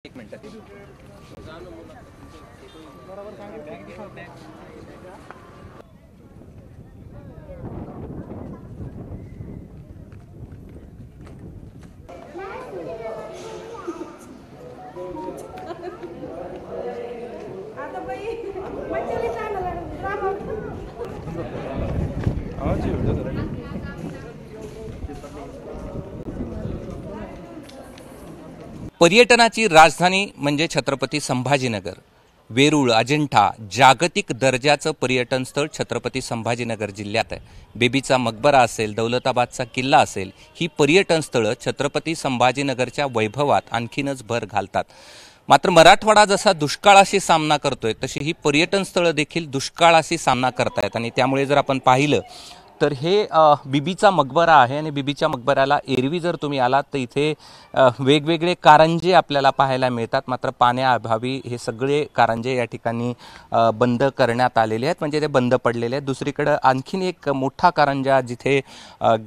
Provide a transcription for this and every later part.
एक मिनट आता बाई मच्छली चालला आवाज येतो जरा पर्यटनाची राजधानी म्हणजे छत्रपती संभाजीनगर। वेरूळ, अजिंठा जागतिक दर्जाचं पर्यटन स्थळ छत्रपती संभाजीनगर जिल्ह्यात आहे। बेबीचा मकबरा असेल, दौलताबादचा किल्ला असेल, ही पर्यटन स्थळं छत्रपती संभाजीनगरच्या वैभवात आणखीनच भर घालतात। मात्र मराठवाडा जसा दुष्काळाशी सामना करतोय तशी ही पर्यटन स्थळं देखील दुष्काळाशी सामना करतायत। आणि त्यामुळे जर आपण पाहिलं तर हे बीबीचा मकबरा आहे आणि बीबीच्या मकबऱ्याला एरवी जर तुम्ही आलात तर इथे वेगवेगळे कारंजे आपल्याला पाहायला मिळतात। मात्र पाण्याअभावी हे सगळे कारंजे या ठिकाणी बंद करण्यात आलेले आहेत, म्हणजे ते बंद पडलेले आहेत। दुसरीकडे आणखीन एक मोठा कारंजा जिथे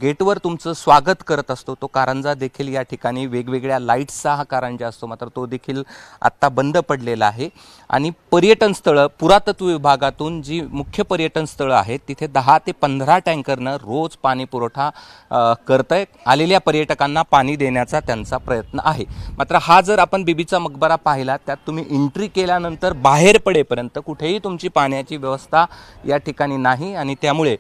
गेटवर तुमचं स्वागत करत असतो तो कारंजा देखील या ठिकाणी वेगवेगळ्या लाईट्सचा हा कारंजा असतो, मात्र तो देखील आत्ता बंद पडलेला आहे। आणि पर्यटन स्थळं पुरातत्व विभागातून जी मुख्य पर्यटन स्थळं आहेत तिथे 10 ते 15 टँकरनं रोज पाणी पुरवठा करतायत। आलेल्या पर्यटकांना पाणी देण्याचा त्यांचा प्रयत्न आहे। मात्र हा जर आपण बीबीचा मकबरा पाहिला त्यात तुम्ही एंट्री केल्यानंतर बाहेर पडेपर्यंत कुठेही तुमची पाण्याची व्यवस्था या ठिकाणी नाही। आणि त्यामुळे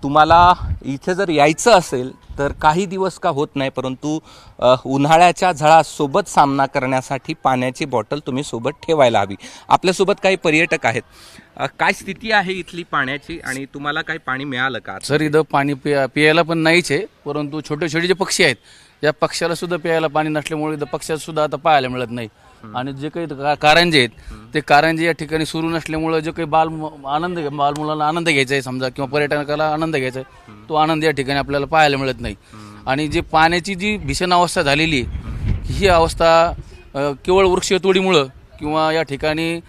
तुम्हाला इथे जर यायचं असेल तर काही दिवस का होत नाही, परंतु उन्हाळ्याच्या झळासोबत सामना करण्यासाठी पाण्याची बॉटल तुम्ही सोबत ठेवायला हवी। आपल्यासोबत काही पर्यटक आहेत, काय स्थिती आहे इथली पाण्याची आणि तुम्हाला काही पाणी मिळालं का? सर इथं पाणी प्यायला पण नाहीच आहे, परंतु छोटे छोटे जे पक्षी आहेत या पक्ष्याला सुद्धा प्यायला पाणी नसल्यामुळे इथं पक्ष्याला सुद्धा आता पाहायला मिळत नाही। आणि जे काही कारंजे आहेत ते कारंजे या ठिकाणी सुरू नसल्यामुळे जे काही बालमुलांना आनंद घ्यायचा आहे समजा किंवा पर्यटकाला आनंद घ्यायचा आहे तो आनंद या ठिकाणी आपल्याला पाहायला मिळत नाही। आणि जे पाण्याची जी भीषण अवस्था झालेली ही अवस्था केवळ वृक्षतोडीमुळं किंवा या ठिकाणी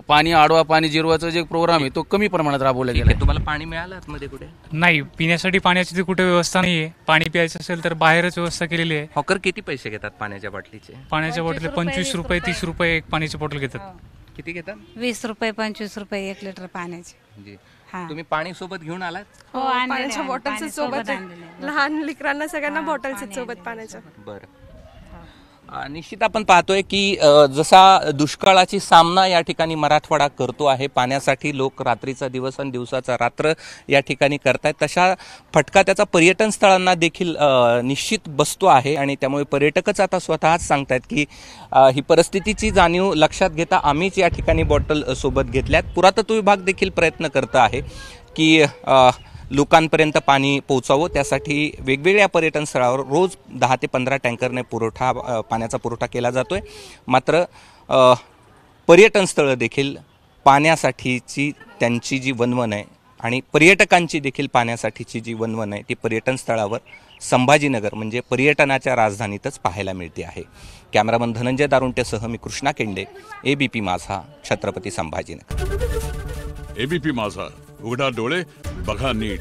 पाणी आडवा पाणी जिरवाचा जे प्रोग्राम आहे तो कमी प्रमाणात राबवला गेला। तुम्हाला पाणी मिळालं आतमध्ये कुठे? नाही, पिण्यासाठी पाण्याची ती कुठे व्यवस्था नाहीये। पाणी प्यायचं असेल तर बाहेरच व्यवस्था केलेली आहे। हॉकर किती पैसे घेतात पाण्याच्या बाटलीचे? पाण्याच्या बॉटल 25 रुपये 30 रुपये एक पाण्याची बॉटल घेतात। किती घेतात? 20 रुपये 25 रुपये 1 लिटर पाण्याचे। जी तुम्ही पाणी सोबत घेऊन आलात? हो, पाण्याच्या बॉटल्स सोबत, लहान लेकरांना सगळ्यांना बॉटल्स सोबत पाण्याच्या। बरं, निश्चित आपण पाहतोय की जसा दुष्काळाची सामना या ठिकाणी मराठवाडा करतो आहे, पाण्यासाठी लोक रात्रीचा दिवस आणि दिवसाचा रात्र या ठिकाणी करतायत, तशा फटका त्याचा पर्यटन स्थळांना देखील निश्चित बसतो आहे। आणि त्यामुळे पर्यटकच आता स्वतःच सांगतायत की ही परिस्थितीची जाणीव लक्षात घेता आम्हीच या ठिकाणी बॉटल सोबत घेतल्यात। पुरातत्व विभाग देखील प्रयत्न करत आहे की लोकांपर्यंत पाणी पोहोचावं, त्यासाठी वेगवेगळ्या पर्यटन स्थळावर रोज 10 ते 15 टँकरने पाण्याचा पुरवठा केला जातोय। मात्र पर्यटन स्थळं देखील पाण्यासाठीची त्यांची जी वणवण आहे आणि पर्यटकांची देखील पाण्यासाठीची जी वणवण आहे ती पर्यटन स्थळावर संभाजीनगर म्हणजे पर्यटनाच्या राजधानीतच पाहायला मिळते आहे। कॅमेरामन धनंजय दारुंटेसह मी कृष्णा केंडे, एबीपी माझा, छत्रपती संभाजीनगर। एबीपी माझा, उघडा डोळे बघा नीट।